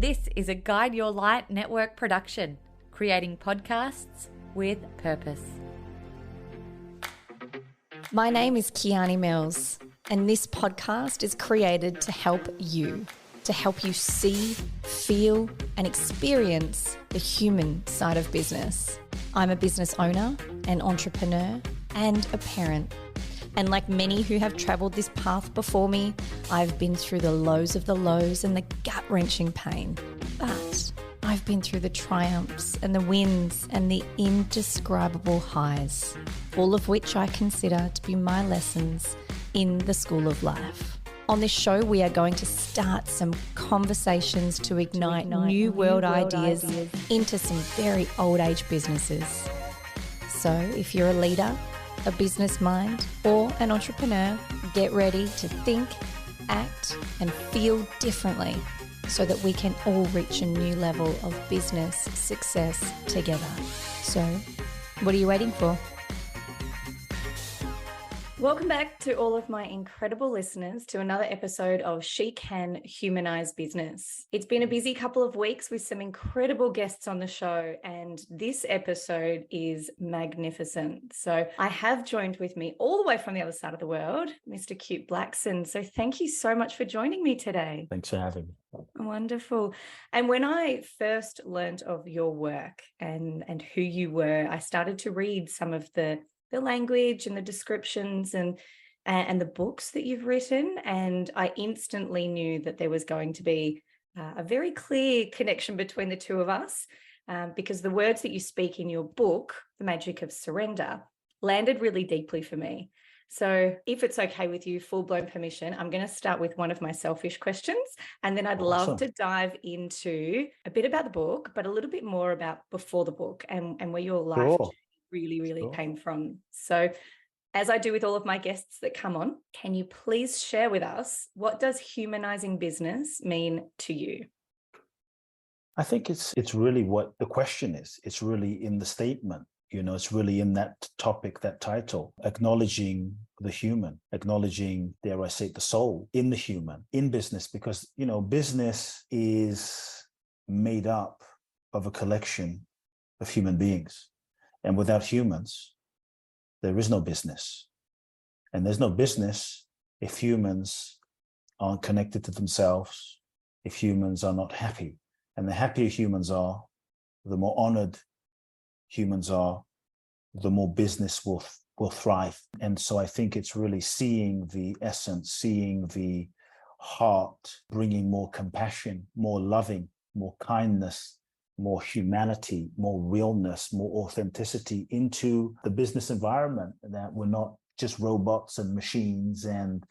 This is a Guide Your Light network production, creating podcasts with purpose. My name is Kiani Mills, and this podcast is created to help you see, feel, and experience the human side of business. I'm a business owner, an entrepreneur, and a parent. And like many who have travelled this path before me, I've been through the lows of the lows and the gut-wrenching pain. But I've been through the triumphs and the wins and the indescribable highs, all of which I consider to be my lessons in the school of life. On this show, we are going to start some conversations to ignite new world ideas into some very old age businesses. So if you're a leader, a business mind, or an entrepreneur, get ready to think, act, and feel differently so that we can all reach a new level of business success together. So, what are you waiting for? Welcome back to all of my incredible listeners to another episode of She Can Humanise Business. It's been a busy couple of weeks with some incredible guests on the show, and this episode is magnificent. So I have joined with me all the way from the other side of the world, Mr. Kute Blackson. So thank you so much for joining me today. Thanks for having me. Wonderful. And when I first learned of your work and who you were, I started to read some of the language and the descriptions and the books that you've written. And I instantly knew that there was going to be a very clear connection between the two of us because the words that you speak in your book, The Magic of Surrender, landed really deeply for me. So if it's okay with you, full-blown permission, I'm going to start with one of my selfish questions, and then I'd love to dive into a bit about the book, but a little bit more about before the book and where your life really came from. So as I do with all of my guests that come on, can you please share with us, what does humanizing business mean to you? I think it's really what the question is. It's really in the statement, it's really in that topic, that title, acknowledging the human, acknowledging, dare I say, the soul in the human, in business, because, business is made up of a collection of human beings. And without humans, there is no business. And there's no business if humans aren't connected to themselves, if humans are not happy. And the happier humans are, the more honored humans are, the more business will thrive. And so I think it's really seeing the essence, seeing the heart, bringing more compassion, more loving, more kindness, more humanity, more realness, more authenticity into the business environment, that we're not just robots and machines, and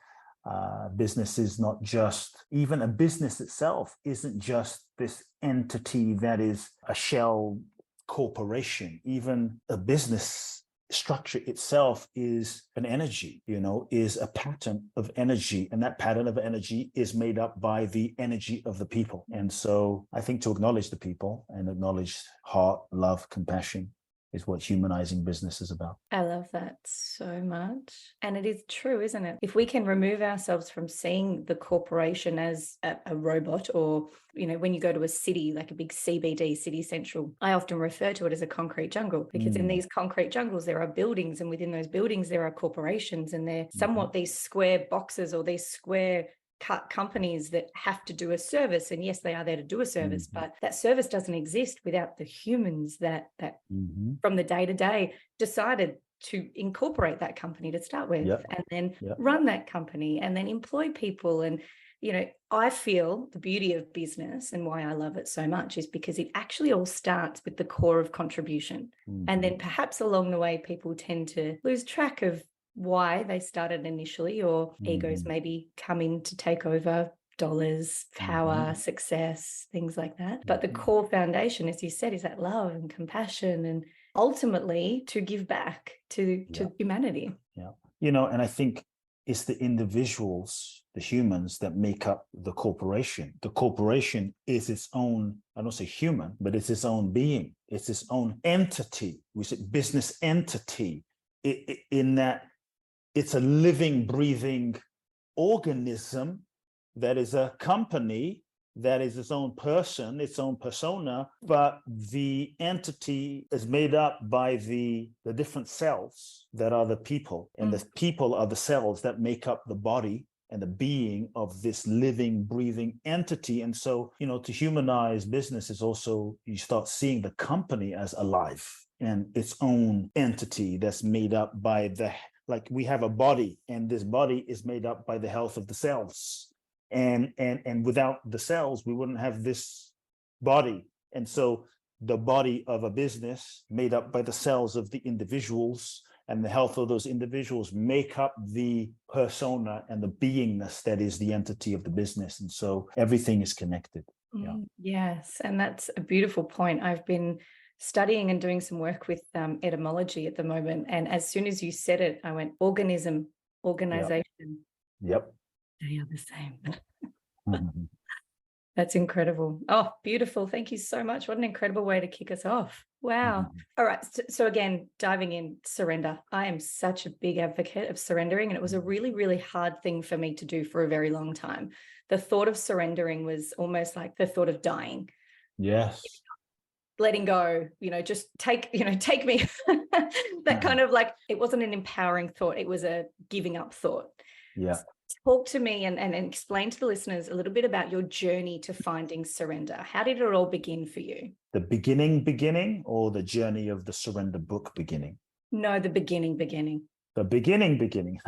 business is not just, even a business itself isn't just this entity that is a shell corporation. Even a business structure itself is an energy, is a pattern of energy. And that pattern of energy is made up by the energy of the people. And so I think to acknowledge the people and acknowledge heart, love, compassion is what humanizing business is about. I love that so much. And it is true, isn't it? If we can remove ourselves from seeing the corporation as a robot, or, when you go to a city, like a big CBD, city central, I often refer to it as a concrete jungle, because in these concrete jungles, there are buildings, and within those buildings, there are corporations, and they're somewhat these square boxes or these square cut companies that have to do a service. And yes, they are there to do a service, but that service doesn't exist without the humans that from the day to day decided to incorporate that company to start with, and then run that company and then employ people. And, I feel the beauty of business and why I love it so much is because it actually all starts with the core of contribution. And then perhaps along the way, people tend to lose track of why they started initially, or egos maybe come in to take over dollars, power, success, things like that. But the core foundation, as you said, is that love and compassion, and ultimately to give back to humanity. And I think it's the individuals, the humans, that make up the corporation. The corporation is its own, I don't say human, but it's its own being. It's its own entity. We say business entity, in that it's a living, breathing organism that is a company that is its own person, its own persona, but the entity is made up by the different cells that are the people, and the people are the cells that make up the body and the being of this living, breathing entity. And so, to humanize business is also, you start seeing the company as alive and its own entity that's made up by like we have a body, and this body is made up by the health of the cells. And without the cells, we wouldn't have this body. And so the body of a business made up by the cells of the individuals and the health of those individuals make up the persona and the beingness that is the entity of the business. And so everything is connected. Yeah. Yes. And that's a beautiful point. I've been studying and doing some work with etymology at the moment. And as soon as you said it, I went organism, organization. Yep. They are the same. That's incredible. Oh, beautiful. Thank you so much. What an incredible way to kick us off. Wow. All right. So again, diving in, surrender. I am such a big advocate of surrendering, and it was a really, really hard thing for me to do for a very long time. The thought of surrendering was almost like the thought of dying. Yes. Letting go, just take me. That kind of like, it wasn't an empowering thought. It was a giving up thought. Yeah. So talk to me and explain to the listeners a little bit about your journey to finding surrender. How did it all begin for you? The beginning, or the journey of the surrender book beginning? No, the beginning. The beginning.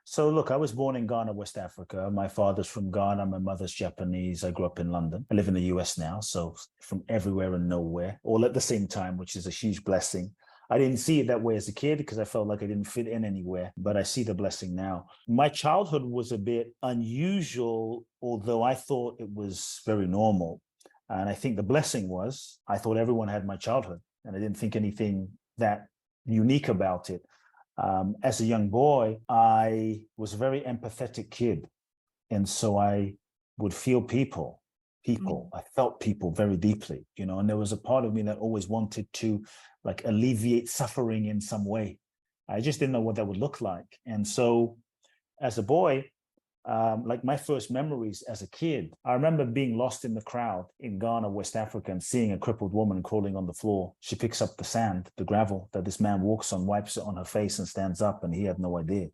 So look, I was born in Ghana, West Africa. My father's from Ghana. My mother's Japanese. I grew up in London. I live in the US now. So from everywhere and nowhere, all at the same time, which is a huge blessing. I didn't see it that way as a kid because I felt like I didn't fit in anywhere, but I see the blessing now. My childhood was a bit unusual, although I thought it was very normal. And I think the blessing was, I thought everyone had my childhood, and I didn't think anything that unique about it. As a young boy, I was a very empathetic kid. And so I would feel people. I felt people very deeply, and there was a part of me that always wanted to like alleviate suffering in some way. I just didn't know what that would look like. And so as a boy, like my first memories as a kid, I remember being lost in the crowd in Ghana, West Africa, and seeing a crippled woman crawling on the floor. She picks up the sand, the gravel that this man walks on, wipes it on her face and stands up, and he had no idea.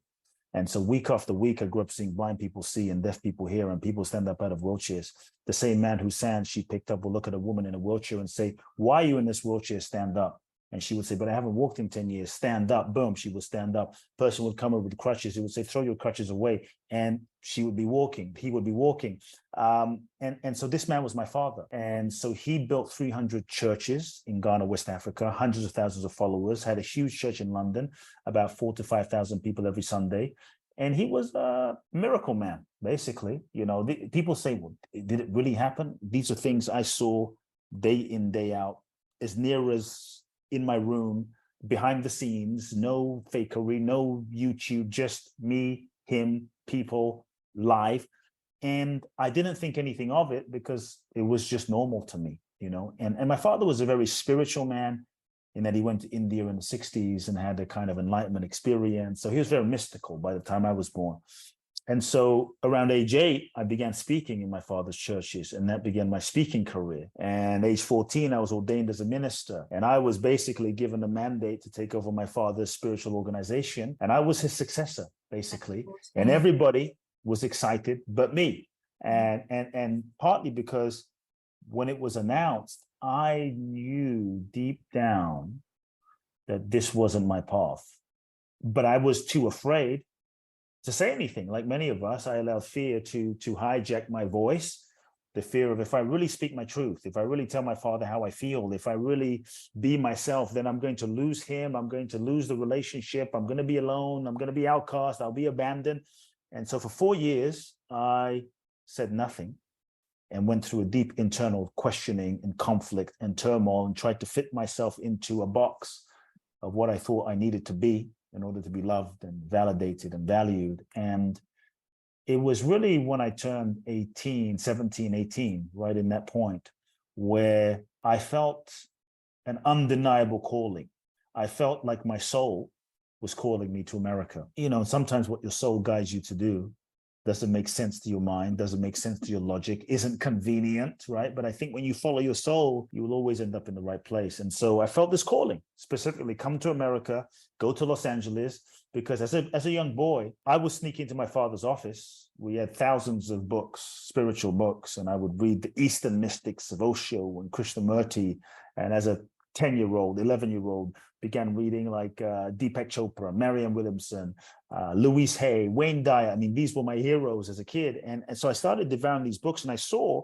And so week after week, I grew up seeing blind people see and deaf people hear, and people stand up out of wheelchairs. The same man whose sand she picked up will look at a woman in a wheelchair and say, "Why are you in this wheelchair? Stand up." And she would say, "But I haven't walked in 10 years. Stand up." Boom, she would stand up. Person would come over with crutches. He would say, "Throw your crutches away." And she would be walking. He would be walking. And so this man was my father. And so he built 300 churches in Ghana, West Africa, hundreds of thousands of followers, had a huge church in London, about 4,000 to 5,000 people every Sunday. And he was a miracle man, basically. People say, "Well, did it really happen?" These are things I saw day in, day out, as near as in my room, behind the scenes, no fakery, no YouTube, just me, him, people, live. And I didn't think anything of it because it was just normal to me, And my father was a very spiritual man, in that he went to India in the 60s and had a kind of enlightenment experience. So he was very mystical by the time I was born. And so around age 8, I began speaking in my father's churches, and that began my speaking career. And age 14, I was ordained as a minister, and I was basically given a mandate to take over my father's spiritual organization. And I was his successor, basically. And everybody was excited but me. And partly because when it was announced, I knew deep down that this wasn't my path, but I was too afraid to say anything. Like many of us, I allowed fear to hijack my voice. The fear of, if I really speak my truth, if I really tell my father how I feel, if I really be myself, then I'm going to lose him. I'm going to lose the relationship. I'm going to be alone. I'm going to be outcast. I'll be abandoned. And so for 4 years, I said nothing and went through a deep internal questioning and conflict and turmoil and tried to fit myself into a box of what I thought I needed to be in order to be loved and validated and valued. And it was really when I turned 17, 18, right in that point, where I felt an undeniable calling. I felt like my soul was calling me to America. Sometimes what your soul guides you to do doesn't make sense to your mind, doesn't make sense to your logic, isn't convenient, right? But I think when you follow your soul, you will always end up in the right place. And so I felt this calling, specifically come to America, go to Los Angeles, because as a young boy, I would sneak into my father's office. We had thousands of books, spiritual books, and I would read the Eastern mystics of Osho and Krishnamurti. And as a 10-year-old, 11-year-old, began reading like Deepak Chopra, Marianne Williamson, Louise Hay, Wayne Dyer. I mean, these were my heroes as a kid. And so I started devouring these books, and I saw,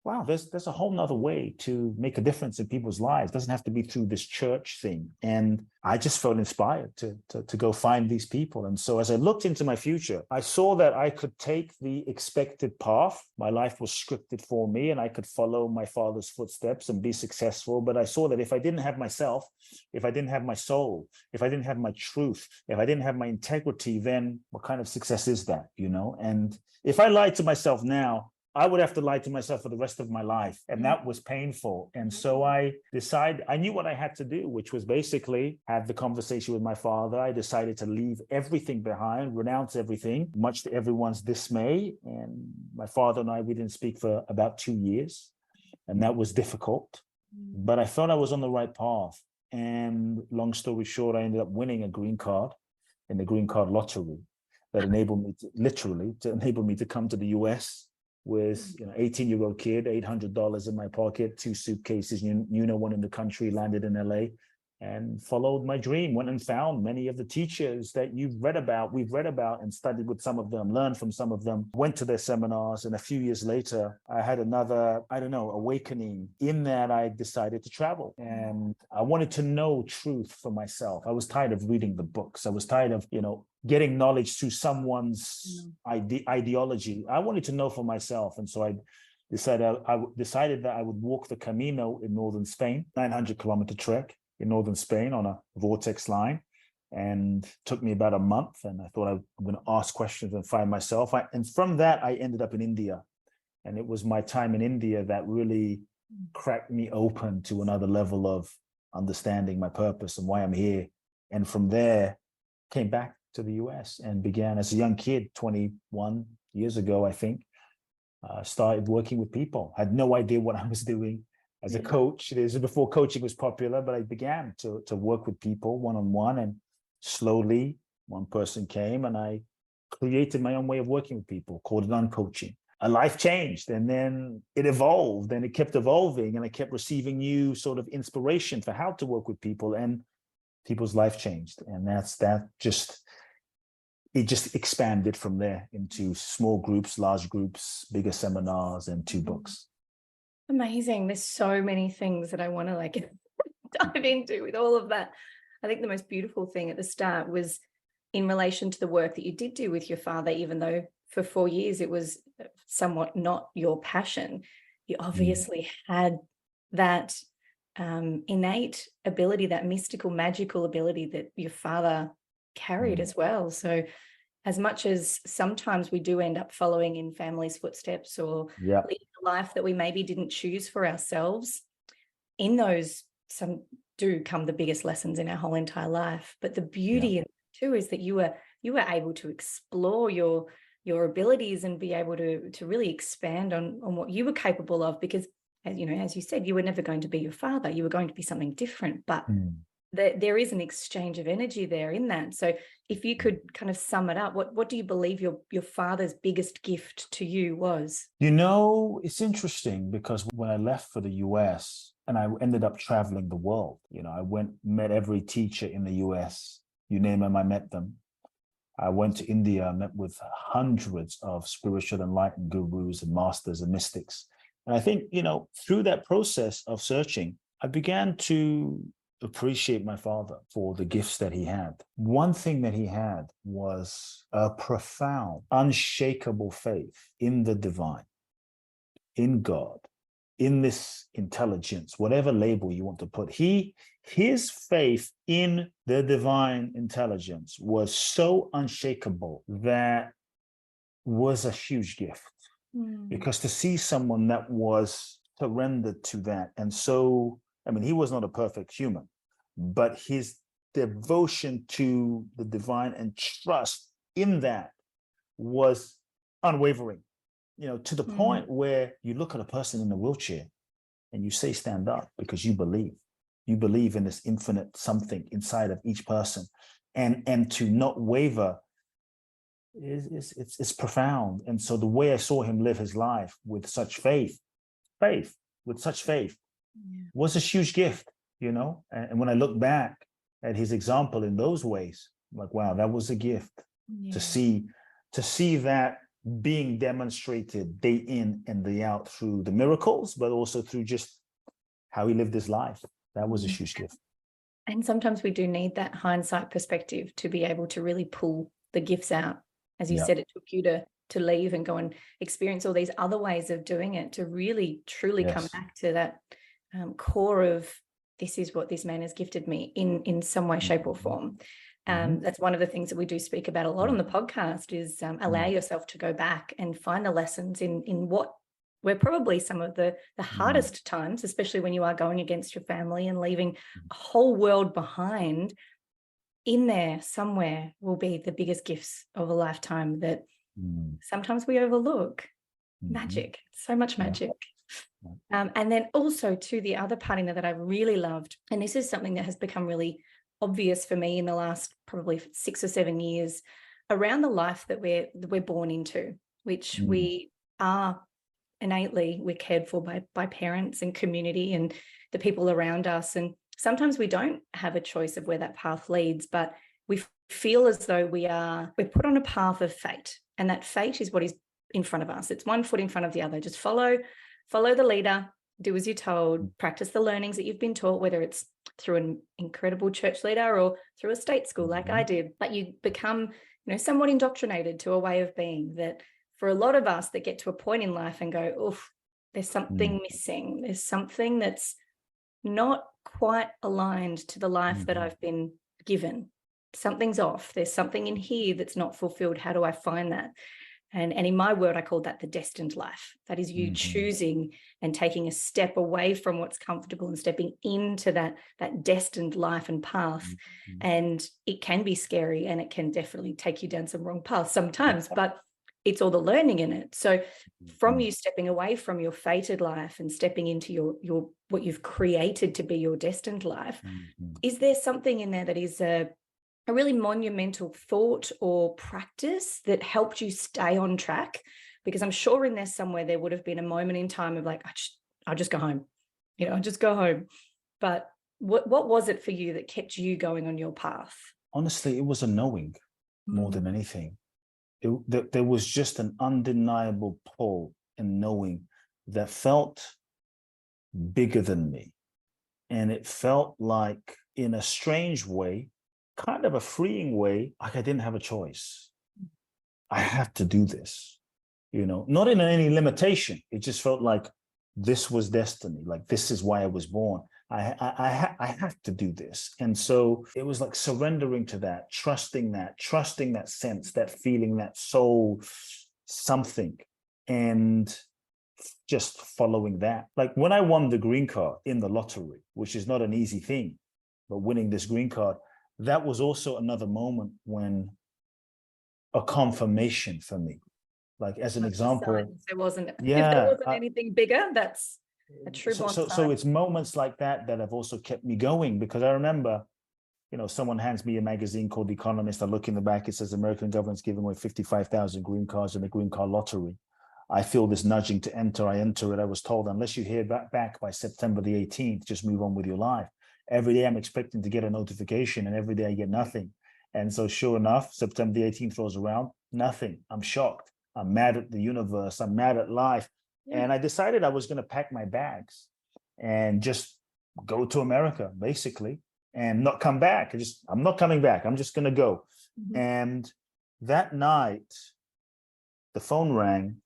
wow, there's a whole nother way to make a difference in people's lives. It doesn't have to be through this church thing. And I just felt inspired to go find these people. And so as I looked into my future, I saw that I could take the expected path. My life was scripted for me, and I could follow my father's footsteps and be successful. But I saw that if I didn't have myself, if I didn't have my soul, if I didn't have my truth, if I didn't have my integrity, then what kind of success is that, you know? And if I lied to myself now, I would have to lie to myself for the rest of my life. And that was painful. And so I decided, I knew what I had to do, which was basically have the conversation with my father. I decided to leave everything behind, renounce everything, much to everyone's dismay. And my father and I, we didn't speak for about 2 years. And that was difficult. But I felt I was on the right path. And long story short, I ended up winning a green card in the green card lottery that enabled me to, literally, to enable me to come to the US. With 18-year-old kid, $800 in my pocket, 2 suitcases, no one in the country, landed in LA, and followed my dream. Went and found many of the teachers that we've read about, and studied with some of them, learned from some of them, went to their seminars. And a few years later, I had another, awakening in that I decided to travel. And I wanted to know truth for myself. I was tired of reading the books. I was tired of, getting knowledge through someone's ideology. I wanted to know for myself. And so I decided that I would walk the Camino in northern Spain, 900-kilometer trek in northern Spain on a vortex line. And it took me about a month. And I thought I'm going to ask questions and find myself. And from that, I ended up in India. And it was my time in India that really cracked me open to another level of understanding my purpose and why I'm here. And from there, came back to the US and began as a young kid, 21 years ago, I think, started working with people. Had no idea what I was doing as a coach. This is before coaching was popular, but I began to work with people one-on-one, and slowly one person came and I created my own way of working with people, called it uncoaching. A life changed, and then it evolved, and it kept evolving, and I kept receiving new sort of inspiration for how to work with people, and people's life changed. And it just expanded from there into small groups, large groups, bigger seminars, and 2 books. Amazing. There's so many things that I want to dive into with all of that. I think the most beautiful thing at the start was in relation to the work that you did do with your father, even though for 4 years it was somewhat not your passion. You obviously had that innate ability, that mystical, magical ability that your father carried as well. So as much as sometimes we do end up following in family's footsteps or leading a life that we maybe didn't choose for ourselves, in those some do come the biggest lessons in our whole entire life. But the beauty in it too is that you were able to explore your abilities and be able to really expand on what you were capable of, because as you said, you were never going to be your father. You were going to be something different, but there is an exchange of energy there in that. So if you could kind of sum it up, what do you believe your father's biggest gift to you was? It's interesting, because when I left for the US and I ended up traveling the world, I met every teacher in the US, you name them, I met them. I went to India, I met with hundreds of spiritual enlightened gurus and masters and mystics. And I think, through that process of searching, I began to appreciate my father for the gifts that he had. One thing that he had was a profound, unshakable faith in the divine, in God, in this intelligence, whatever label you want to put. His faith in the divine intelligence was so unshakable that was a huge gift. Because to see someone that was surrendered to that, and so, he was not a perfect human, but his devotion to the divine and trust in that was unwavering, to the point where you look at a person in a wheelchair and you say, stand up, because you believe in this infinite something inside of each person. And to not waver it's profound. And so the way I saw him live his life with such faith was a huge gift, And when I look back at his example in those ways, I'm like, wow, that was a gift to see that being demonstrated day in and day out through the miracles, but also through just how he lived his life. That was a huge gift. And sometimes we do need that hindsight perspective to be able to really pull the gifts out. As you said, it took you to leave and go and experience all these other ways of doing it, to really, truly come back to that core of, this is what this man has gifted me in some way, shape or form. That's one of the things that we do speak about a lot on the podcast is allow yourself to go back and find the lessons in what were probably some of the hardest times, especially when you are going against your family and leaving a whole world behind. In there somewhere will be the biggest gifts of a lifetime that sometimes we overlook. Magic, so much magic. And then also to the other part in there that I really loved, and this is something that has become really obvious for me in the last probably 6 or 7 years, around the life that we're born into, which we are innately, we're cared for by parents and community and the people around us. And sometimes we don't have a choice of where that path leads, but we feel as though we're put on a path of fate, and that fate is what is in front of us. It's one foot in front of the other. Just follow the leader, do as you're told, practice the learnings that you've been taught, whether it's through an incredible church leader or through a state school like I did. But you become, somewhat indoctrinated to a way of being that for a lot of us that get to a point in life and go, oof, there's something missing. There's something that's not quite aligned to the life that I've been given. Something's off. There's something in here that's not fulfilled. How do I find that? And in my world, I call that the destined life. That is you choosing and taking a step away from what's comfortable and stepping into that destined life and path. And it can be scary, and it can definitely take you down some wrong paths sometimes, but it's all the learning in it. So from you stepping away from your fated life and stepping into your what you've created to be your destined life, is there something in there that is a really monumental thought or practice that helped you stay on track? Because I'm sure in there somewhere there would have been a moment in time of like, I'll just go home, I'll just go home. But what was it for you that kept you going on your path? Honestly, it was a knowing more than anything. There was just an undeniable pull in knowing that felt bigger than me. And it felt like, in a strange way, kind of a freeing way, like I didn't have a choice. I have to do this, not in any limitation. It just felt like this was destiny. Like, this is why I was born. I have to do this. And so it was like surrendering to that, trusting that sense, that feeling, that soul something, and just following that. Like when I won the green card in the lottery, which is not an easy thing, but winning this green card, that was also another moment when a confirmation for me. Like, as an example, there wasn't, if there wasn't anything bigger, that's a true so it's moments like that have also kept me going, because I remember, someone hands me a magazine called The Economist. I look in the back, it says American government's giving away 55,000 green cards in the green card lottery. I feel this nudging to enter. I enter it. I was told, unless you hear back by September the 18th, just move on with your life. Every day I'm expecting to get a notification, and every day I get nothing. And so sure enough, September the 18th rolls around, nothing. I'm shocked. I'm mad at the universe. I'm mad at life. And I decided I was going to pack my bags and just go to America, basically, and not come back. I'm not coming back. I'm just going to go. And that night, the phone rang.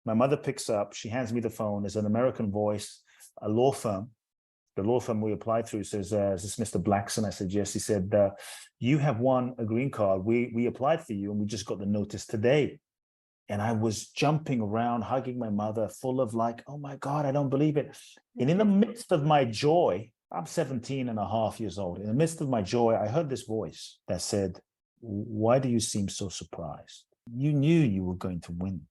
My mother picks up. She hands me the phone. It's an American voice, a law firm. The law firm we applied through says, is this Mr. Blackson? I said, yes. He said, you have won a green card. We applied for you, and we just got the notice today. And I was jumping around, hugging my mother, full of like, oh my God, I don't believe it. And in the midst of my joy, I'm 17 and a half years old. In the midst of my joy, I heard this voice that said, why do you seem so surprised? You knew you were going to win.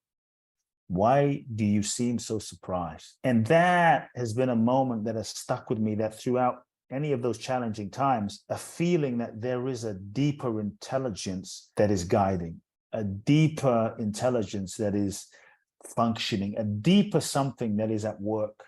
Why do you seem so surprised? And that has been a moment that has stuck with me, that throughout any of those challenging times, a feeling that there is a deeper intelligence that is guiding, a deeper intelligence that is functioning, a deeper something that is at work.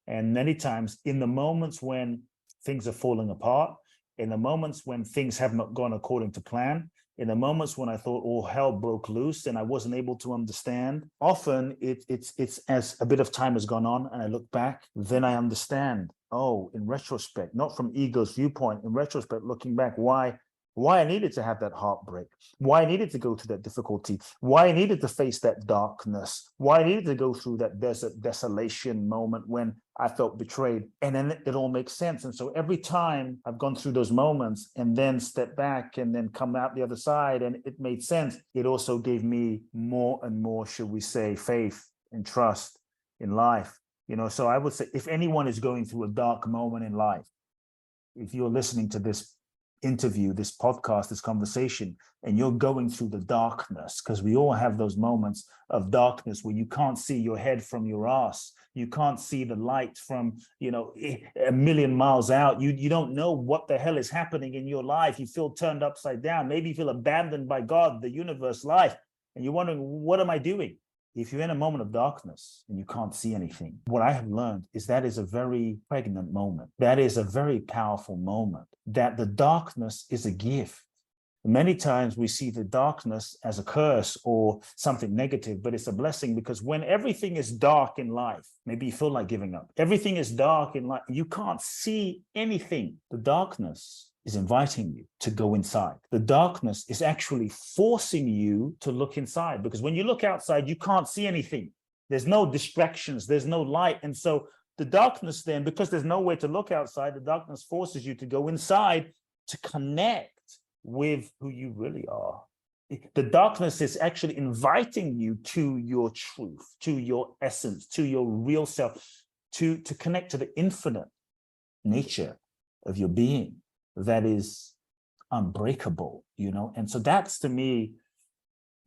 And many times in the moments when things are falling apart, in the moments when things have not gone according to plan, in the moments when I thought all hell broke loose and I wasn't able to understand, often it's as a bit of time has gone on and I look back, then I understand, oh, in retrospect, not from ego's viewpoint, in retrospect, looking back, why I needed to have that heartbreak, why I needed to go through that difficulty, why I needed to face that darkness, why I needed to go through that desert desolation moment when I felt betrayed. And then it all makes sense. And so every time I've gone through those moments and then step back and then come out the other side and it made sense, it also gave me more and more, should we say, faith and trust in life. So I would say if anyone is going through a dark moment in life, if you're listening to this interview, this podcast, this conversation, and you're going through the darkness, because we all have those moments of darkness where you can't see your head from your ass, you can't see the light from a million miles out, you don't know what the hell is happening in your life, you feel turned upside down, maybe you feel abandoned by God, the universe, life, and you're wondering, what am I doing? If you're in a moment of darkness and you can't see anything, what I have learned is that is a very pregnant moment. That is a very powerful moment, that the darkness is a gift. Many times we see the darkness as a curse or something negative, but it's a blessing, because when everything is dark in life, maybe you feel like giving up. Everything is dark in life. You can't see anything. The darkness is inviting you to go inside. The darkness is actually forcing you to look inside, because when you look outside, you can't see anything. There's no distractions, there's no light. And so the darkness then, because there's no way to look outside, the darkness forces you to go inside to connect with who you really are. The darkness is actually inviting you to your truth, to your essence, to your real self, to connect to the infinite nature of your being that is unbreakable, and so that's, to me,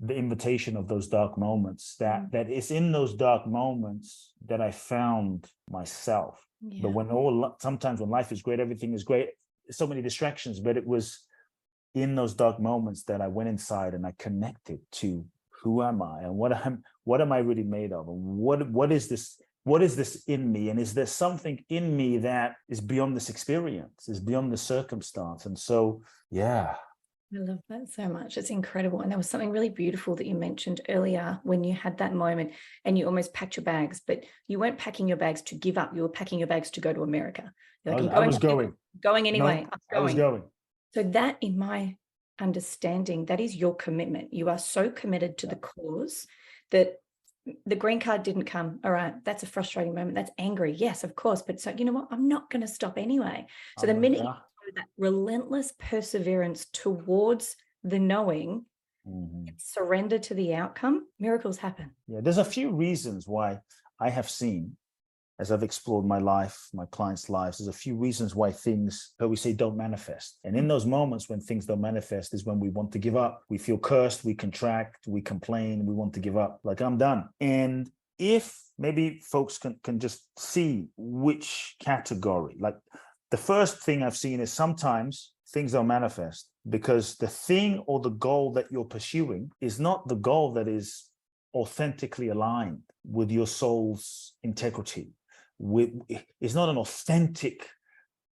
the invitation of those dark moments, that it's in those dark moments that I found myself. But sometimes when life is great, everything is great, so many distractions, but it was in those dark moments that I went inside and I connected to who am I and what am I really made of, and what is this in me, and is there something in me that is beyond this experience, is beyond the circumstance. And so I love that so much. It's incredible. And there was something really beautiful that you mentioned earlier when you had that moment and you almost packed your bags, but you weren't packing your bags to give up. You were packing your bags to go to America. You're like, I was going anyway. I was going. So that, in my understanding, that is your commitment. You are so committed to the cause that the green card didn't come. All right, that's a frustrating moment. That's angry. Yes, of course. But so, you know what? I'm not going to stop anyway. So the minute you show that relentless perseverance towards the knowing, surrender to the outcome, miracles happen. Yeah, there's a few reasons why I have seen, as I've explored my life, my clients' lives, there's a few reasons why things, we say, don't manifest. And in those moments when things don't manifest is when we want to give up. We feel cursed, we contract, we complain, we want to give up, like, I'm done. And if maybe folks can just see which category, like the first thing I've seen is sometimes things don't manifest because the thing or the goal that you're pursuing is not the goal that is authentically aligned with your soul's integrity. It's not an authentic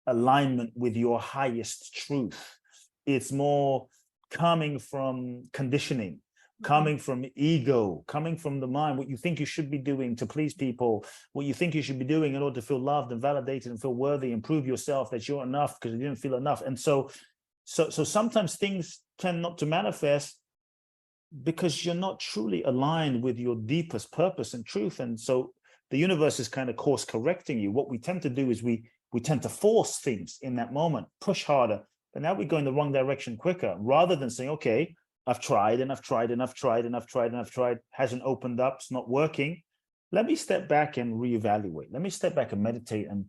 alignment with your highest truth. It's more coming from conditioning, coming from ego, coming from the mind, what you think you should be doing to please people, what you think you should be doing in order to feel loved and validated and feel worthy and prove yourself that you're enough because you didn't feel enough. And so sometimes things tend not to manifest because you're not truly aligned with your deepest purpose and truth. And so the universe is kind of course correcting you. What we tend to do is we tend to force things in that moment, push harder, but now we go in the wrong direction quicker, rather than saying, okay, I've tried and I've tried and I've tried and I've tried and I've tried, hasn't opened up, it's not working. Let me step back and reevaluate. Let me step back and meditate and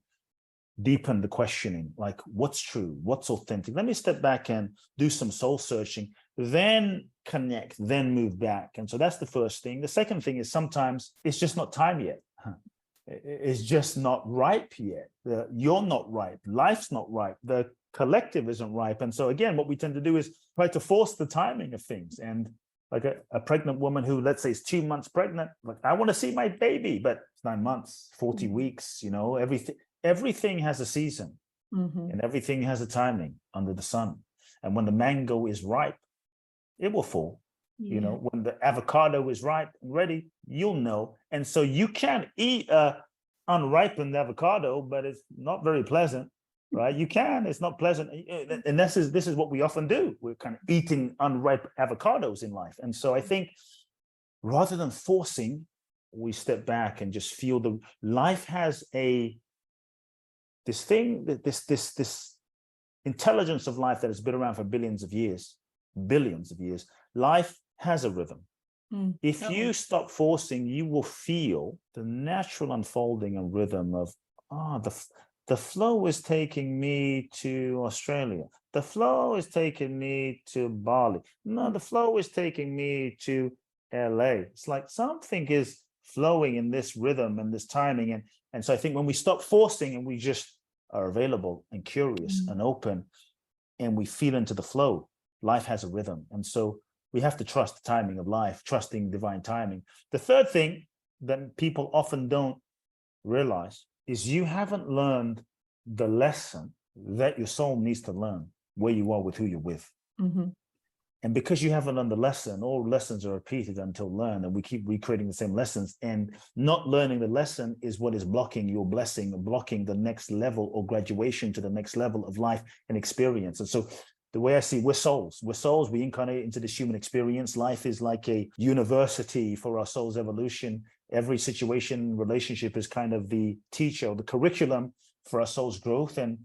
deepen the questioning, like what's true, what's authentic. Let me step back and do some soul searching, then connect, then move back. And so that's the first thing. The second thing is sometimes it's just not time yet. It's just not ripe yet. You're not ripe. Life's not ripe. The collective isn't ripe. And so again, what we tend to do is try to force the timing of things. And like a pregnant woman who, let's say, is 2 months pregnant, like, I want to see my baby, but it's 9 months, 40 weeks, everything has a season, and everything has a timing under the sun. And when the mango is ripe, it will fall. When the avocado is ripe and ready, you'll know. And so you can't eat a unripened avocado, but it's not very pleasant, right? You can, it's not pleasant. And this is what we often do. We're kind of eating unripe avocados in life. And so I think rather than forcing, we step back and just feel the life has this intelligence of life that has been around for billions of years. Life has a rhythm. If you stop forcing, you will feel the natural unfolding and rhythm of, the flow is taking me to Australia. The flow is taking me to Bali. No, the flow is taking me to LA. It's like something is flowing in this rhythm and this timing. And so I think when we stop forcing and we just are available and curious and open, and we feel into the flow, life has a rhythm. And so we have to trust the timing of life, trusting divine timing. The third thing that people often don't realize is you haven't learned the lesson that your soul needs to learn where you are with who you're with. And because you haven't learned the lesson, all lessons are repeated until learned, and we keep recreating the same lessons. And not learning the lesson is what is blocking your blessing, blocking the next level or graduation to the next level of life and experience. And so the way I see, we're souls, we incarnate into this human experience. Life is like a university for our soul's evolution. Every situation, relationship is kind of the teacher or the curriculum for our soul's growth. And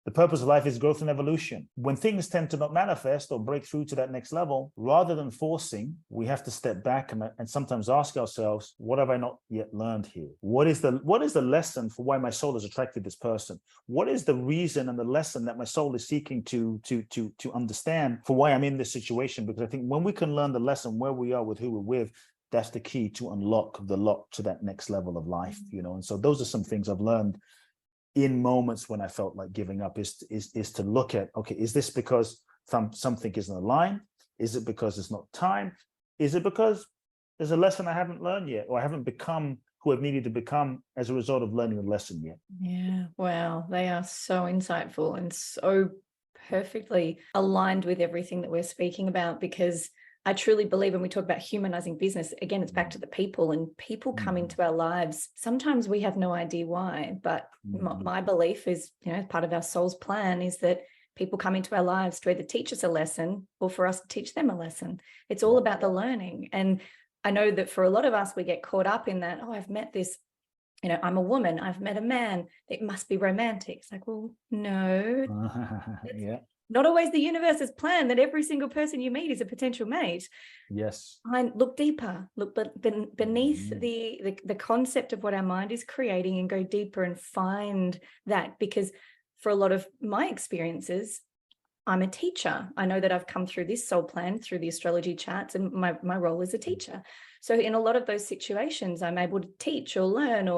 the purpose of life is growth and evolution. When things tend to not manifest or break through to that next level, rather than forcing, we have to step back and sometimes ask ourselves, what have I not yet learned here? What is the lesson for why my soul has attracted this person? What is the reason and the lesson that my soul is seeking to understand for why I'm in this situation? Because I think when we can learn the lesson where we are with who we're with, that's the key to unlock the lock to that next level of life, And so those are some things I've learned in moments when I felt like giving up, is to look at, okay, is this because something isn't aligned? Is it because it's not time? Is it because there's a lesson I haven't learned yet, or I haven't become who I've needed to become as a result of learning the lesson yet? Yeah, wow, they are so insightful and so perfectly aligned with everything that we're speaking about, because I truly believe when we talk about humanizing business, again, it's back to the people, and people come into our lives. Sometimes we have no idea why, but my belief is, part of our soul's plan is that people come into our lives to either teach us a lesson or for us to teach them a lesson. It's all about the learning. And I know that for a lot of us, we get caught up in that, I've met this, I'm a woman, I've met a man, it must be romantic. It's like, well, no. Not always the universe's plan that every single person you meet is a potential mate. Yes. Look deeper, look beneath the concept of what our mind is creating, and go deeper and find that. Because for a lot of my experiences, I'm a teacher. I know that I've come through this soul plan, through the astrology charts, and my role is a teacher. So in a lot of those situations, I'm able to teach or learn,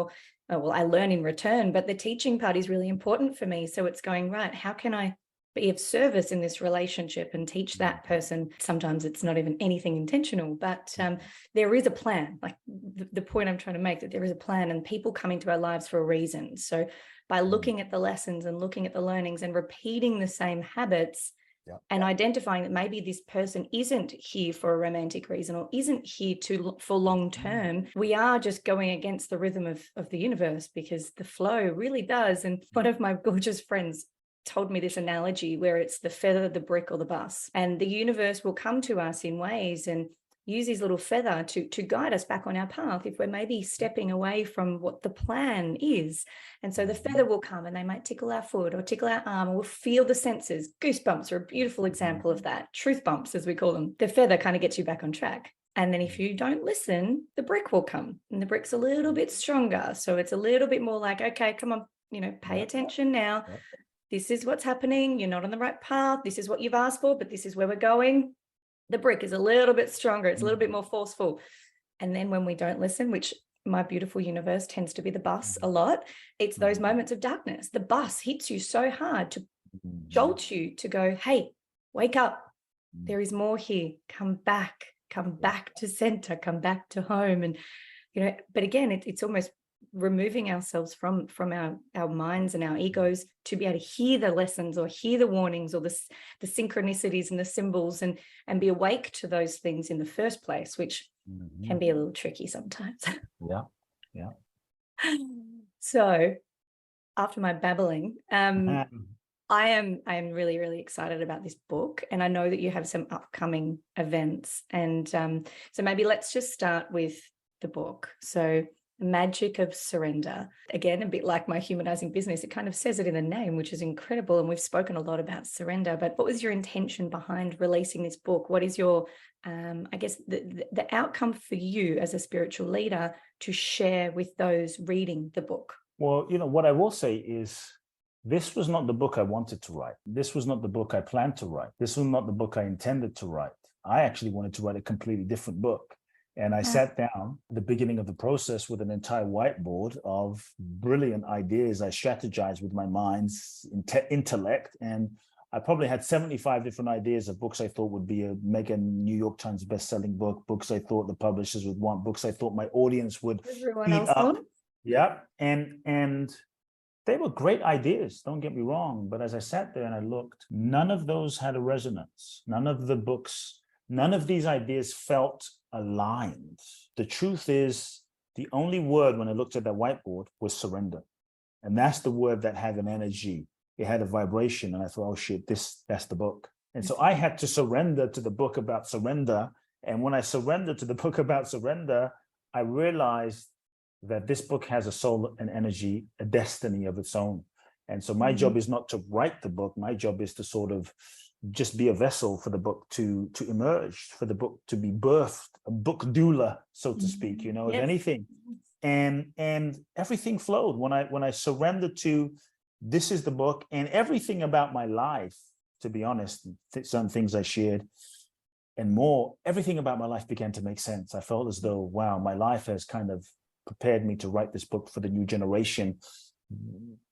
I learn in return, but the teaching part is really important for me. So it's going, right, how can I be of service in this relationship and teach that person? Sometimes it's not even anything intentional, but there is a plan. Like the point I'm trying to make, that there is a plan, and people come into our lives for a reason. So by looking at the lessons and looking at the learnings and repeating the same habits, and identifying that maybe this person isn't here for a romantic reason, or isn't here for long term, we are just going against the rhythm of the universe, because the flow really does. And one of my gorgeous friends told me this analogy where it's the feather, the brick, or the bus, and the universe will come to us in ways and use his little feather to guide us back on our path if we're maybe stepping away from what the plan is. And so the feather will come and they might tickle our foot or tickle our arm, or we'll feel the senses. Goosebumps are a beautiful example of that. Truth bumps, as we call them. The feather kind of gets you back on track. And then if you don't listen, the brick will come, and the brick's a little bit stronger. So it's a little bit more like, okay, come on, pay attention now. Yep. This is what's happening. You're not on the right path. This is what you've asked for, but this is where we're going. The brick is a little bit stronger. It's a little bit more forceful. And then when we don't listen, which my beautiful universe tends to be the bus a lot, it's those moments of darkness. The bus hits you so hard to jolt you to go, hey, wake up. There is more here. Come back to center, come back to home. And, but again, it's almost removing ourselves from our minds and our egos to be able to hear the lessons or hear the warnings or the synchronicities and the symbols and be awake to those things in the first place, which can be a little tricky sometimes. Yeah. So after my babbling, I am really, really excited about this book, and I know that you have some upcoming events. And so maybe let's just start with the book. So Magic of Surrender. Again, a bit like my Humanizing Business, it kind of says it in the name, which is incredible. And we've spoken a lot about surrender, but what was your intention behind releasing this book? What is your, I guess, the outcome for you as a spiritual leader to share with those reading the book? Well, what I will say is this was not the book I wanted to write. This was not the book I planned to write. This was not the book I intended to write. I actually wanted to write a completely different book. And I sat down at the beginning of the process with an entire whiteboard of brilliant ideas. I strategized with my mind's intellect, and I probably had 75 different ideas of books I thought would be a mega New York Times best-selling book, books I thought the publishers would want, books I thought my audience would eat up. Yeah, and they were great ideas, don't get me wrong. But as I sat there and I looked, none of those had a resonance. None of the books, none of these ideas felt aligned. The truth is, the only word when I looked at that whiteboard was surrender. And that's the word that had an energy. It had a vibration. And I thought, oh shit, that's the book. And so I had to surrender to the book about surrender. And when I surrendered to the book about surrender, I realized that this book has a soul, an energy, a destiny of its own. And so my job is not to write the book. My job is to sort of just be a vessel for the book to emerge, for the book to be birthed, a book doula, so to speak, if anything. And everything flowed when I surrendered to, this is the book, and everything about my life, to be honest, some things I shared and more, everything about my life began to make sense. I felt as though, wow, my life has kind of prepared me to write this book for the new generation,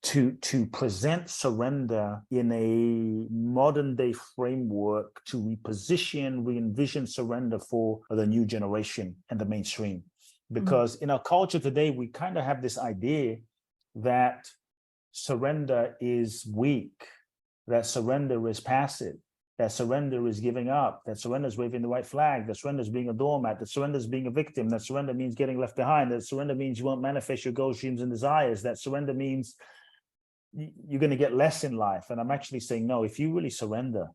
to present surrender in a modern day framework, to reposition, re-envision surrender for the new generation and the mainstream. Because in our culture today, we kind of have this idea that surrender is weak, that surrender is passive, that surrender is giving up, that surrender is waving the white flag, that surrender is being a doormat, that surrender is being a victim, that surrender means getting left behind, that surrender means you won't manifest your goals, dreams, and desires, that surrender means you're going to get less in life. And I'm actually saying, no, if you really surrender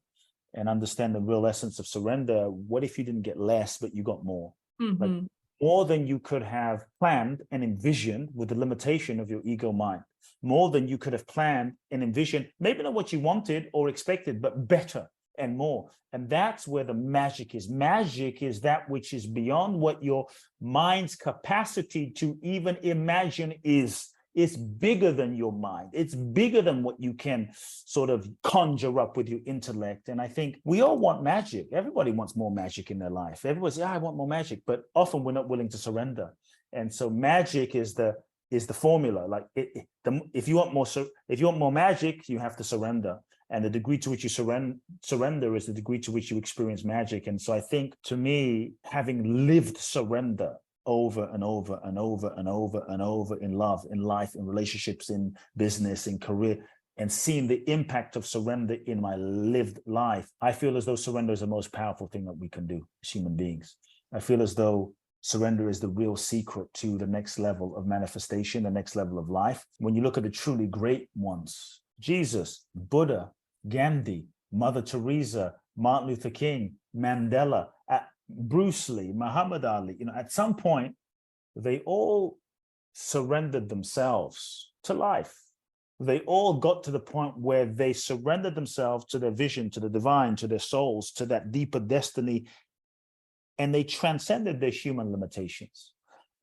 and understand the real essence of surrender, what if you didn't get less, but you got more? Like more than you could have planned and envisioned with the limitation of your ego mind, more than you could have planned and envisioned, maybe not what you wanted or expected, but better and more. And that's where the magic is. Magic is that which is beyond what your mind's capacity to even imagine is. It's bigger than your mind. It's bigger than what you can sort of conjure up with your intellect. And I think we all want magic. Everybody wants more magic in their life. Everybody says, I want more magic, but often we're not willing to surrender. And so magic is the formula. Like if you want more magic, you have to surrender. And the degree to which you surrender is the degree to which you experience magic. And so I think, to me, having lived surrender over and over and over and over and over in love, in life, in relationships, in business, in career, and seeing the impact of surrender in my lived life, I feel as though surrender is the most powerful thing that we can do as human beings. I feel as though surrender is the real secret to the next level of manifestation, the next level of life. When you look at the truly great ones, Jesus, Buddha, Gandhi, Mother Teresa, Martin Luther King, Mandela, Bruce Lee, Muhammad Ali, at some point, they all surrendered themselves to life. They all got to the point where they surrendered themselves to their vision, to the divine, to their souls, to that deeper destiny, and they transcended their human limitations.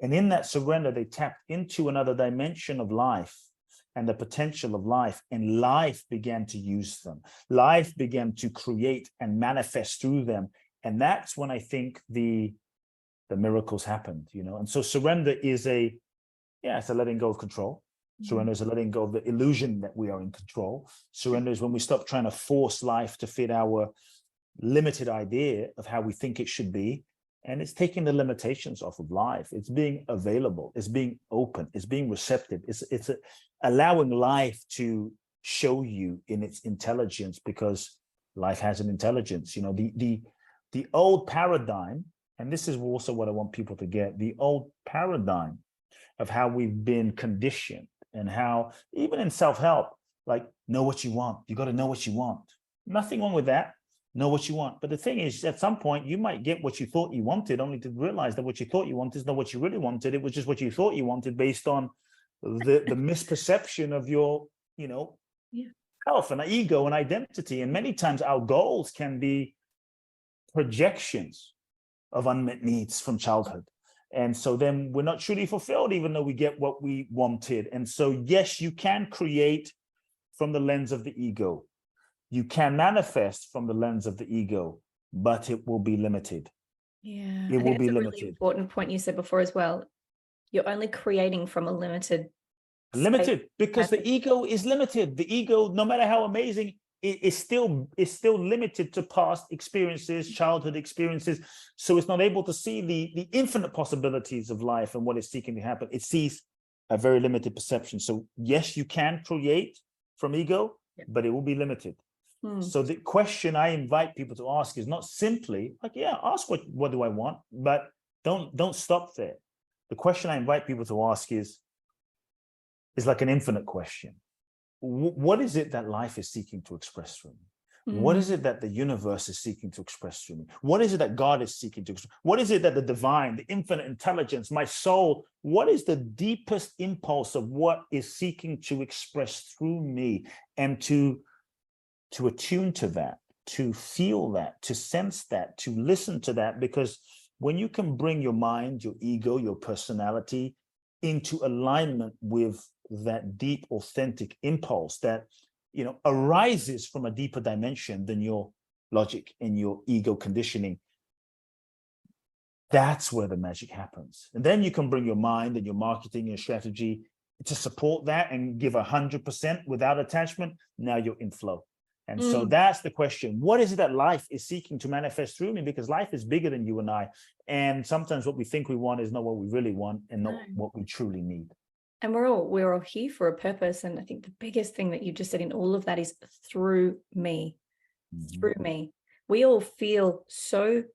And in that surrender, they tapped into another dimension of life and the potential of life, and life began to use them. Life began to create and manifest through them. And that's when I think the miracles happened, you know. And so surrender is it's a letting go of control. Surrender is a letting go of the illusion that we are in control. Surrender is when we stop trying to force life to fit our limited idea of how we think it should be. And it's taking the limitations off of life. It's being available. It's being open. It's being receptive. It's allowing life to show you in its intelligence, because life has an intelligence. You know, the old paradigm, and this is also what I want people to get, the old paradigm of how we've been conditioned, and how even in self-help, like, know what you want. You got to know what you want. Nothing wrong with that. Know what you want. But the thing is, at some point, you might get what you thought you wanted, only to realize that what you thought you wanted is not what you really wanted. It was just what you thought you wanted based on the misperception of your, you know, health and ego and identity. And many times our goals can be projections of unmet needs from childhood. And so then we're not truly fulfilled, even though we get what we wanted. And so, yes, you can create from the lens of the ego. You can manifest from the lens of the ego, but it will be limited. Yeah, it will be limited. Really important point you said before as well. You're only creating from a limited because the ego is limited. The ego, no matter how amazing, is still limited to past experiences, childhood experiences. So it's not able to see the infinite possibilities of life and what it's seeking to happen. It sees a very limited perception. So yes, you can create from ego, but it will be limited. So the question I invite people to ask is not simply like, ask what do I want, but don't stop there. The question I invite people to ask is like an infinite question. What is it that life is seeking to express through me? What is it that the universe is seeking to express through me? What is it that God is seeking to express? What is it that the divine, the infinite intelligence, my soul, what is the deepest impulse of what is seeking to express through me? And to attune to that, to feel that, to sense that, to listen to that, because when you can bring your mind, your ego, your personality into alignment with that deep, authentic impulse that, you know, arises from a deeper dimension than your logic and your ego conditioning, that's where the magic happens. And then you can bring your mind and your marketing, your strategy to support that and give 100% without attachment. Now you're in flow. And so that's the question. What is it that life is seeking to manifest through me? Because life is bigger than you and I. And sometimes what we think we want is not what we really want and not what we truly need. And we're all here for a purpose. And I think the biggest thing that you just said in all of that is through me, through me. We all feel so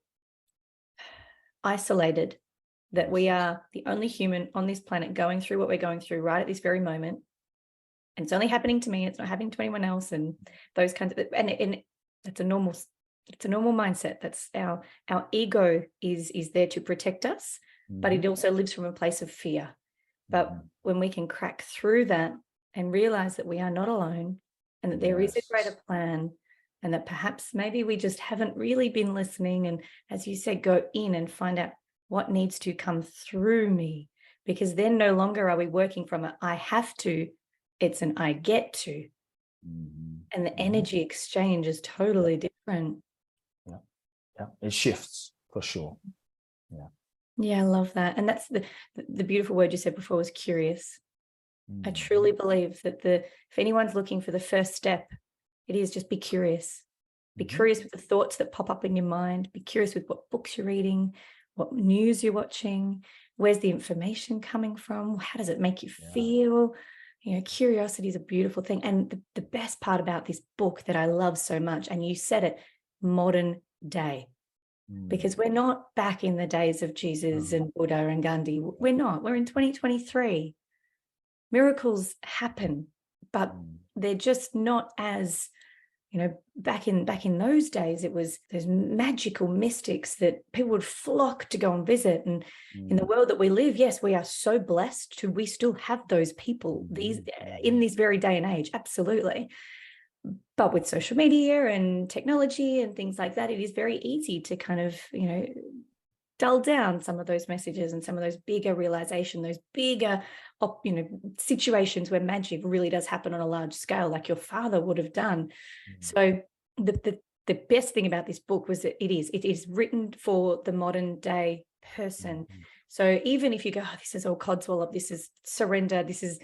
isolated that we are the only human on this planet going through what we're going through right at this very moment. And it's only happening to me. It's not happening to anyone else. And those kinds of, and it's a normal mindset. That's our ego is there to protect us, but it also lives from a place of fear. But when we can crack through that and realize that we are not alone, and that there is a greater plan, and that perhaps maybe we just haven't really been listening, and as you said, go in and find out what needs to come through me, because then no longer are we working from a I have to, it's an I get to. And the energy exchange is totally different. Yeah, it shifts for sure. Yeah, I love that. And that's the beautiful word you said before was curious. I truly believe that if anyone's looking for the first step, it is just be curious. Be curious with the thoughts that pop up in your mind. Be curious with what books you're reading, what news you're watching, where's the information coming from, how does it make you feel? You know, curiosity is a beautiful thing. And the best part about this book that I love so much, and you said it, modern day. Because we're not back in the days of Jesus and Buddha and Gandhi. We're not. We're in 2023. Miracles happen, but they're just not as, you know, back in those days, it was those magical mystics that people would flock to go and visit. And in the world that we live, yes, we are so blessed we still have those people in this very day and age. Absolutely. But with social media and technology and things like that, it is very easy to kind of, you know, dull down some of those messages and some of those bigger realization, those bigger, situations where magic really does happen on a large scale, like your father would have done. So the best thing about this book was that it is written for the modern day person. So even if you go, oh, this is all codswallop, this is surrender, this is,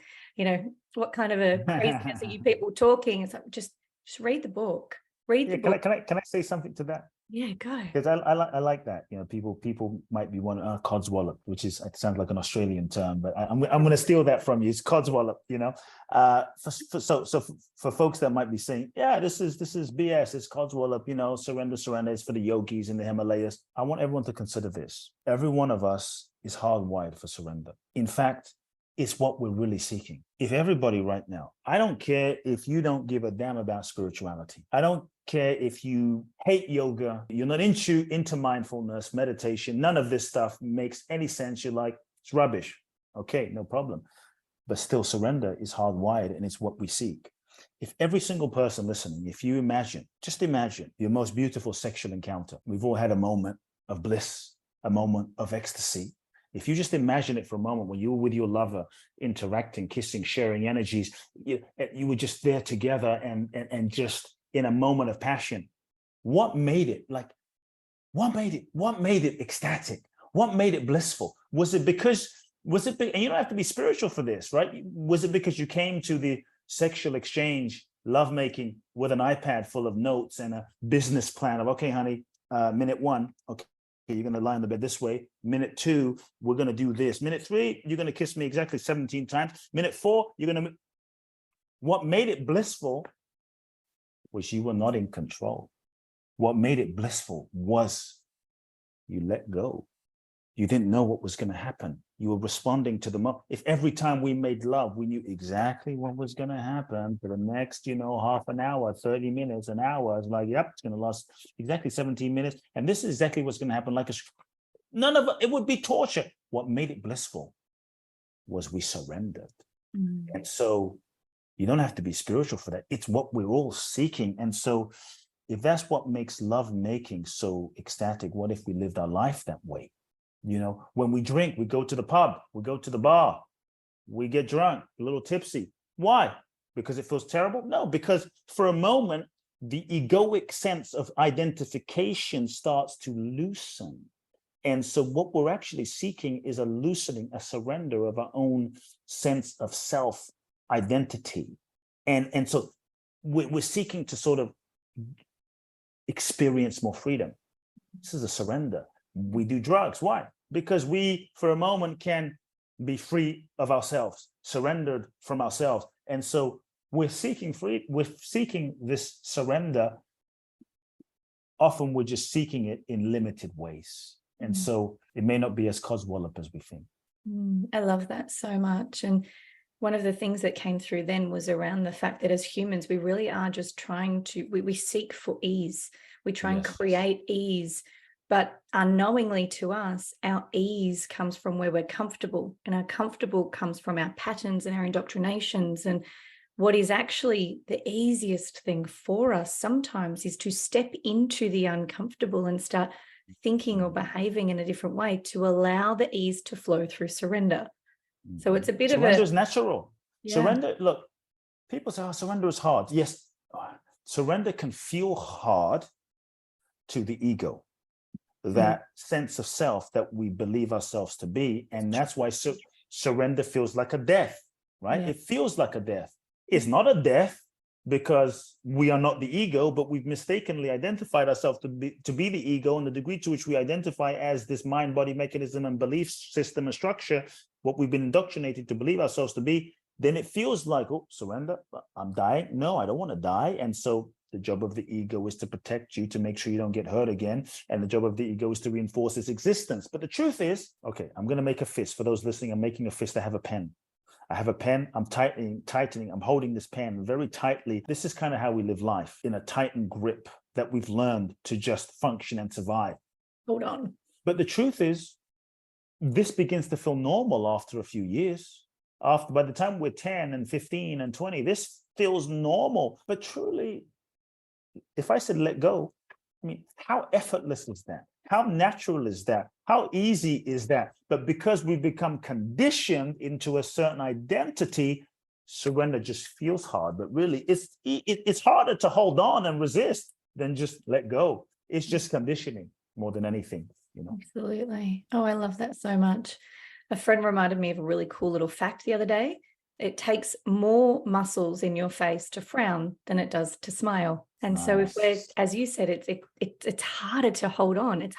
what kind of a craziness are you people talking? It's like, just read the book. Read the book. Can I say something to that? Yeah, go. Because I like that. People might be wondering, codswallop, which it sounds like an Australian term, but I'm going to steal that from you. It's codswallop. For folks that might be saying, yeah, this is BS. It's codswallop. Surrender is for the yogis in the Himalayas. I want everyone to consider this. Every one of us is hardwired for surrender. In fact, it's what we're really seeking. If everybody right now, I don't care if you don't give a damn about spirituality. I don't care if you hate yoga, you're not into mindfulness, meditation, none of this stuff makes any sense. You're like, it's rubbish. Okay, no problem. But still, surrender is hardwired and it's what we seek. If every single person listening, if you just imagine your most beautiful sexual encounter. We've all had a moment of bliss, a moment of ecstasy. If you just imagine it for a moment when you were with your lover, interacting, kissing, sharing energies, you were just there together and just in a moment of passion. What made it ecstatic? What made it blissful? And you don't have to be spiritual for this, right? Was it because you came to the sexual exchange, lovemaking with an iPad full of notes and a business plan of, okay, honey, minute 1, okay, you're going to lie on the bed this way. Minute 2, we're going to do this. Minute 3, you're going to kiss me exactly 17 times. Minute 4, what made it blissful was you were not in control. What made it blissful was you let go. You didn't know what was going to happen. You were responding to the moment. If every time we made love, we knew exactly what was going to happen for the next, half an hour, 30 minutes, an hour, it's like, yep, it's going to last exactly 17 minutes. And this is exactly what's going to happen. None of it would be torture. What made it blissful was we surrendered. And so you don't have to be spiritual for that. It's what we're all seeking. And so if that's what makes love making so ecstatic, what if we lived our life that way? When we drink, we go to the pub, we go to the bar, we get drunk, a little tipsy. Why? Because it feels terrible? No, because for a moment, the egoic sense of identification starts to loosen. And so what we're actually seeking is a loosening, a surrender of our own sense of self identity. And so we're seeking to sort of experience more freedom. This is a surrender. We do drugs. Why? Because we, for a moment, can be free of ourselves, surrendered from ourselves. And so we're seeking this surrender. Often we're just seeking it in limited ways. And so it may not be as codswallop as we think. I love that so much. And one of the things that came through then was around the fact that as humans, we really are just trying to, we seek for ease. We try and create ease. But unknowingly to us, our ease comes from where we're comfortable, and our comfortable comes from our patterns and our indoctrinations. And what is actually the easiest thing for us sometimes is to step into the uncomfortable and start thinking or behaving in a different way to allow the ease to flow through surrender. So it's a bit of a... Surrender is natural. Yeah. Surrender, look, people say, surrender is hard. Yes, surrender can feel hard to the ego. That sense of self that we believe ourselves to be. And that's why surrender feels like a death, right? It feels like a death. It's not a death because we are not the ego, but we've mistakenly identified ourselves to be the ego, and the degree to which we identify as this mind, body mechanism and belief system and structure, what we've been indoctrinated to believe ourselves to be, then it feels like, oh, surrender, I'm dying. No, I don't want to die. And so the job of the ego is to protect you, to make sure you don't get hurt again. And the job of the ego is to reinforce its existence. But the truth is, okay, I'm going to make a fist. For those listening, I'm making a fist. I have a pen. I'm tightening. I'm holding this pen very tightly. This is kind of how we live life, in a tightened grip that we've learned to just function and survive. Hold on. But the truth is, this begins to feel normal after a few years. By the time we're 10 and 15 and 20, this feels normal. But truly, if I said let go, I mean, how effortless is that? How natural is that? How easy is that? But because we become conditioned into a certain identity, surrender just feels hard. But really, it's harder to hold on and resist than just let go. It's just conditioning more than anything, you know. Absolutely. Oh, I love that so much. A friend reminded me of a really cool little fact the other day. It takes more muscles in your face to frown than it does to smile. And so if we're, as you said, it's harder to hold on. It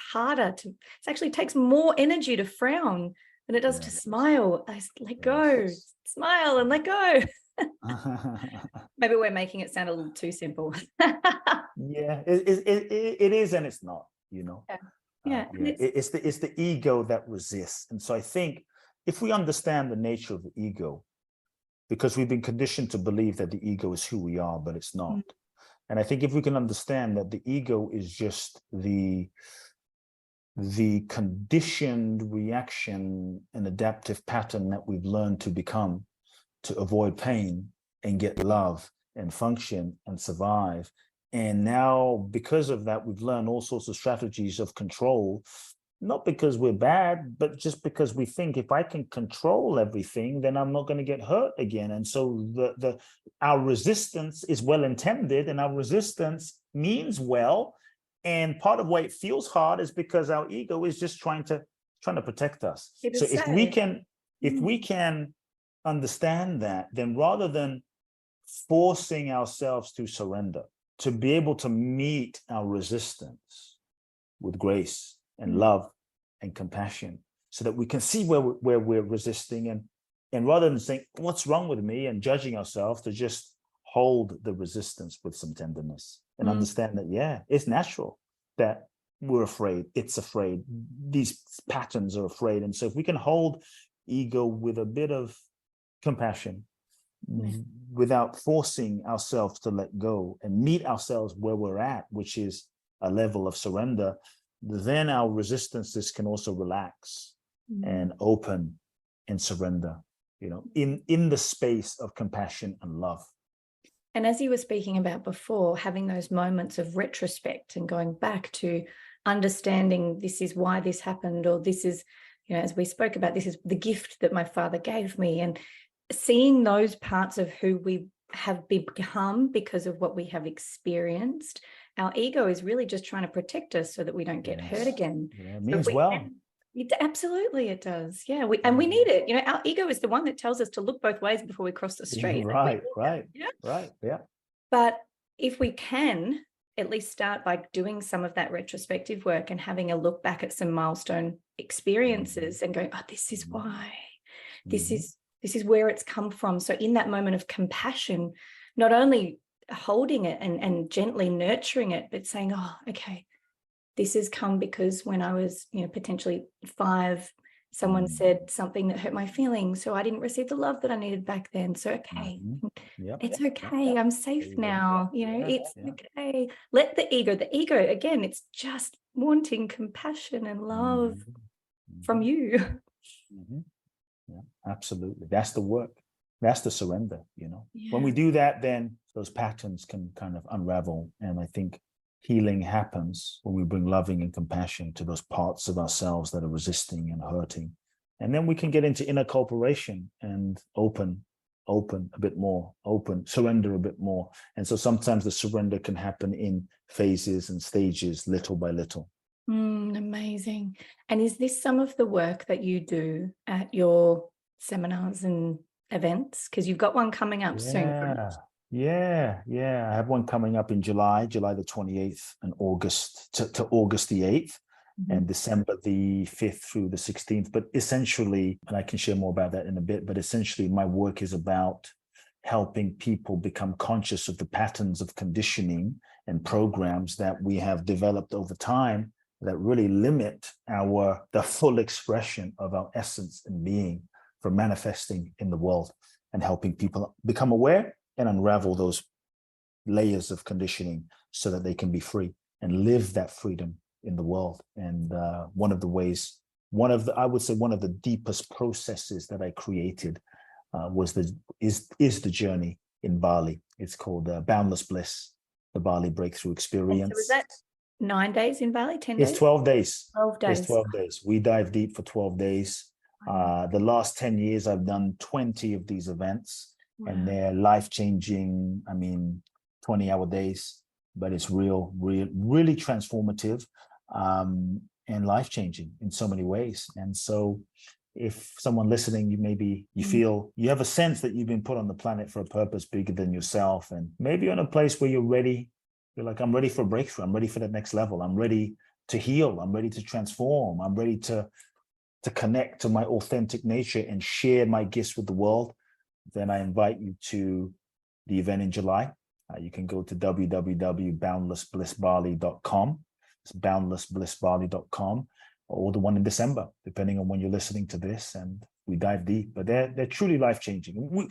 actually takes more energy to frown than it does to smile. Let go, smile and let go. Maybe we're making it sound a little too simple. Yeah, it is, and it's not, you know. Yeah. It's the ego that resists. And so I think if we understand the nature of the ego, because we've been conditioned to believe that the ego is who we are, but it's not. And I think if we can understand that the ego is just the conditioned reaction and adaptive pattern that we've learned to become to avoid pain and get love and function and survive. And now, because of that, we've learned all sorts of strategies of control, not because we're bad, but just because we think if I can control everything, then I'm not going to get hurt again. And so our resistance is well intended, and our resistance means well. And part of why it feels hard is because our ego is just trying to protect us. So if we can understand that, then rather than forcing ourselves to surrender, to be able to meet our resistance with grace and love and compassion, so that we can see where we're resisting, and rather than saying what's wrong with me and judging ourselves, to just hold the resistance with some tenderness and understand that it's natural that we're afraid, it's afraid, these patterns are afraid. And so if we can hold ego with a bit of compassion, without forcing ourselves to let go, and meet ourselves where we're at, which is a level of surrender, then our resistances can also relax and open and surrender, you know, in the space of compassion and love. And as you were speaking about before, having those moments of retrospect and going back to understanding this is why this happened, or this is, you know, as we spoke about, this is the gift that my father gave me, and seeing those parts of who we have become because of what we have experienced. Our ego is really just trying to protect us so that we don't get hurt again. Yeah, it means well. Absolutely, it does. Yeah, we need it. You know, our ego is the one that tells us to look both ways before we cross the street. Right. Yeah. But if we can at least start by doing some of that retrospective work and having a look back at some milestone experiences and going, oh, this is why. This is where it's come from. So in that moment of compassion, not only holding it and gently nurturing it, but saying, oh, okay, this has come because when I was, you know, potentially 5, someone said something that hurt my feelings. So I didn't receive the love that I needed back then. So, okay, it's okay. I'm safe now. You know, it's okay. Let the ego, again, it's just wanting compassion and love from you. Yeah, absolutely. That's the work. That's the surrender, you know. When we do that, then those patterns can kind of unravel. And I think healing happens when we bring loving and compassion to those parts of ourselves that are resisting and hurting. And then we can get into inner cooperation and open a bit more, surrender a bit more. And so sometimes the surrender can happen in phases and stages, little by little. Amazing. And is this some of the work that you do at your seminars and events? Because you've got one coming up soon. Yeah. I have one coming up in July the 28th, and August to August the 8th, and December the 5th through the 16th. But essentially, and I can share more about that in a bit, but essentially my work is about helping people become conscious of the patterns of conditioning and programs that we have developed over time that really limit the full expression of our essence and being from manifesting in the world, and helping people become aware and unravel those layers of conditioning so that they can be free and live that freedom in the world. And one of the deepest processes that I created is the journey in Bali. It's called Boundless Bliss, the Bali Breakthrough Experience. So 9 days in Bali, 10 It's days? 12 days. 12 days. It's 12 days. We dive deep for 12 days. The last 10 years, I've done 20 of these events, and they're life-changing. I mean, 20-hour days, but it's really transformative, and life-changing in so many ways. And so if someone listening, you feel you have a sense that you've been put on the planet for a purpose bigger than yourself, and maybe you're in a place where you're ready. You're like, I'm ready for a breakthrough. I'm ready for the next level. I'm ready to heal. I'm ready to transform. I'm ready to connect to my authentic nature and share my gifts with the world. Then I invite you to the event in July. You can go to www.boundlessblissbali.com. It's boundlessblissbali.com, or the one in December, depending on when you're listening to this. And we dive deep, but they're truly life-changing.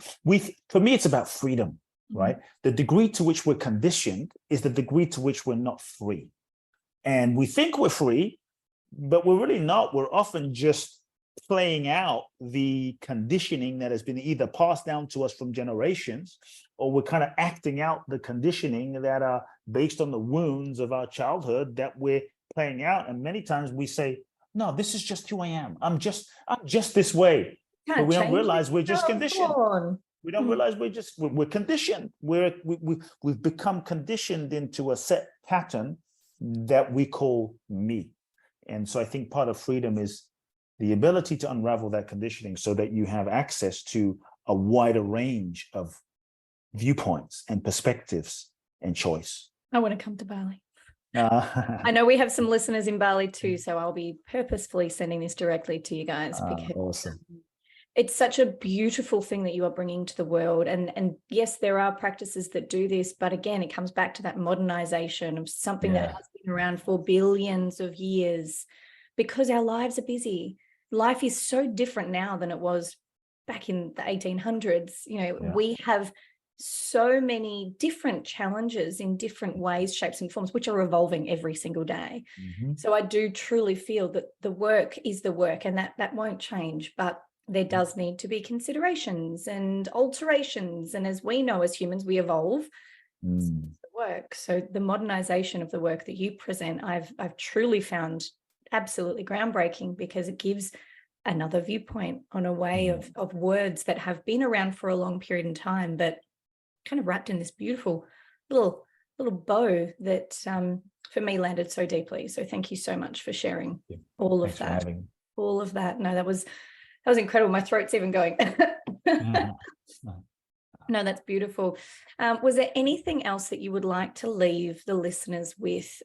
For me, it's about freedom, right? The degree to which we're conditioned is the degree to which we're not free. And we think we're free, but we're really not. We're often just playing out the conditioning that has been either passed down to us from generations, or we're kind of acting out the conditioning that are based on the wounds of our childhood that we're playing out. And many times we say, no, this is just who I am. I'm just this way. But we don't realize we're just conditioned. We don't realize we're conditioned. We've become conditioned into a set pattern that we call me. And so I think part of freedom is the ability to unravel that conditioning so that you have access to a wider range of viewpoints and perspectives and choice. I want to come to Bali. I know we have some listeners in Bali too, so I'll be purposefully sending this directly to you guys, because awesome. It's such a beautiful thing that you are bringing to the world. And yes, there are practices that do this, but again, it comes back to that modernization of something that has been around for billions of years, because our lives are busy. Life is so different now than it was back in the 1800s. We have so many different challenges in different ways, shapes and forms, which are evolving every single day. So I do truly feel that the work is the work, and that won't change, but there does need to be considerations and alterations. And as we know, as humans, we evolve. The work. So the modernization of the work that you present, I've truly found absolutely groundbreaking, because it gives another viewpoint on a way of words that have been around for a long period in time, but kind of wrapped in this beautiful little bow that for me landed so deeply. So thank you so much for sharing all of that. All of that. No, that was incredible. My throat's even going. No, that's beautiful. Was there anything else that you would like to leave the listeners with?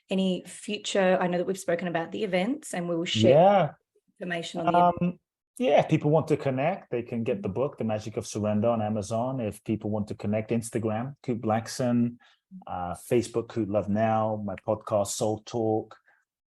Any future? I know that we've spoken about the events, and we will share information on the event. If people want to connect, they can get the book, The Magic of Surrender, on Amazon. If people want to connect, Instagram, Kute Blackson, Facebook, Kute Love Now, my podcast, Soul Talk.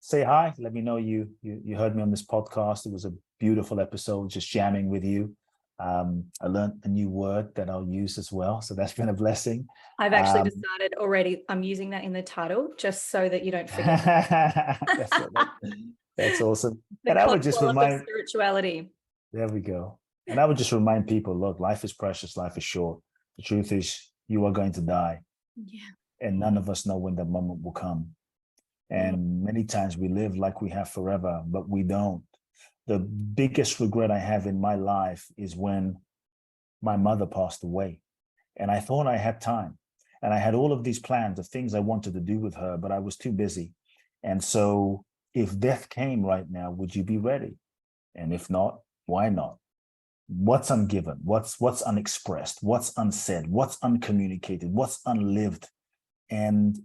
Say hi. Let me know you heard me on this podcast. It was a beautiful episode, just jamming with you. I learned a new word that I'll use as well, so that's been a blessing. I've actually decided already I'm using that in the title, just so that you don't forget. That's awesome. And I would just remind spirituality. There we go. And I would just remind people, look, life is precious, life is short. The truth is, you are going to die, and none of us know when that moment will come. And many times we live like we have forever, but we don't. The biggest regret I have in my life is when my mother passed away, and I thought I had time, and I had all of these plans of things I wanted to do with her, but I was too busy. And so if death came right now, would you be ready? And if not, why not? What's ungiven? What's unexpressed? What's unsaid? What's uncommunicated? What's unlived? And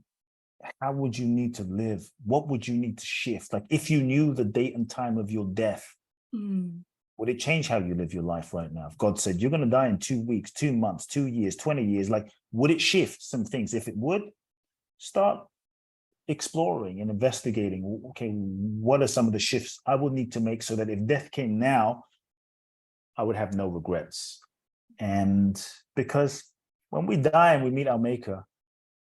how would you need to live? What would you need to shift? Like, if you knew the date and time of your death, would it change how you live your life right now? If God said, you're going to die in 2 weeks, 2 months, 2 years, 20 years, like, would it shift some things? If it would, start exploring and investigating. Okay, what are some of the shifts I would need to make so that if death came now, I would have no regrets? And because when we die and we meet our maker,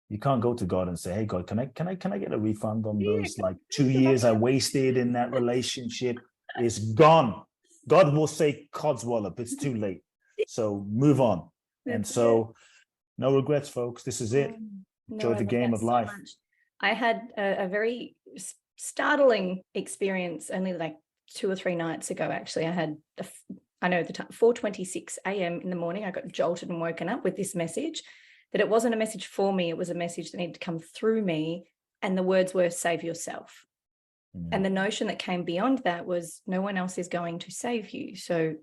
you can't go to God and say, hey, God, can I get a refund on those 2 years I wasted in that relationship? It's gone. God will say, CODSWALLOP, it's too late. So move on. And so no regrets, folks. This is it. Enjoy the game of life. I had a very startling experience only like 2 or 3 nights ago. Actually, I had, I know the time, 4:26 a.m. in the morning, I got jolted and woken up with this message, that it wasn't a message for me. It was a message that needed to come through me. And the words were, save yourself. And the notion that came beyond that was, no one else is going to save you. So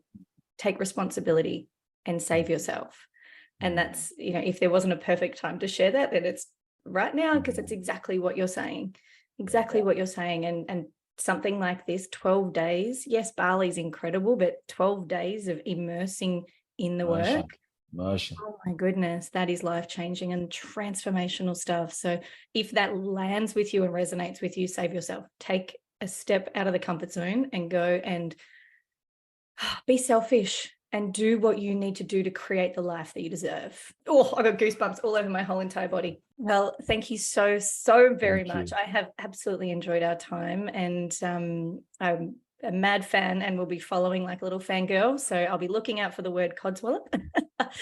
take responsibility and save yourself. And that's, you know, if there wasn't a perfect time to share that, then it's right now, because it's exactly what you're saying, what you're saying. And something like this, 12 days, yes, Bali's incredible, but 12 days of immersing in the work. Oh my goodness, that is life-changing and transformational stuff. So if that lands with you and resonates with you, save yourself. Take a step out of the comfort zone and go and be selfish and do what you need to do to create the life that you deserve. Oh, I got goosebumps all over my whole entire body. Well, thank you so very much. I have absolutely enjoyed our time, and I'm a mad fan and will be following like a little fangirl. So I'll be looking out for the word CODSWALLOP.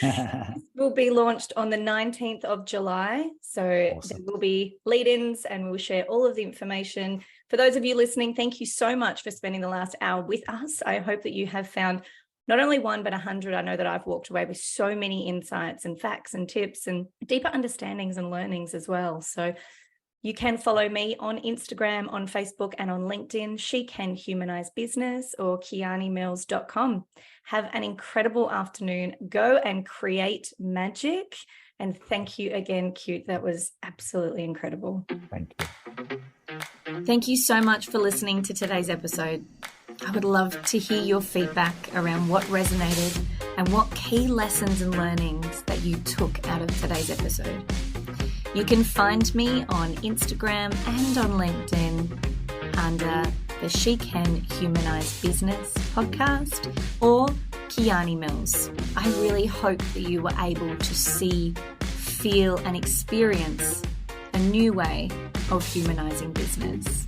This will be launched on the 19th of July. So There will be lead-ins and we'll share all of the information. For those of you listening, thank you so much for spending the last hour with us. I hope that you have found not only one, but 100. I know that I've walked away with so many insights and facts and tips and deeper understandings and learnings as well. So you can follow me on Instagram, on Facebook, and on LinkedIn, She Can Humanise Business, or kianimills.com. Have an incredible afternoon. Go and create magic. And thank you again, Kute. That was absolutely incredible. Thank you. Thank you so much for listening to today's episode. I would love to hear your feedback around what resonated and what key lessons and learnings that you took out of today's episode. You can find me on Instagram and on LinkedIn under the She Can Humanise Business podcast or Kiani Mills. I really hope that you were able to see, feel and experience a new way of humanising business.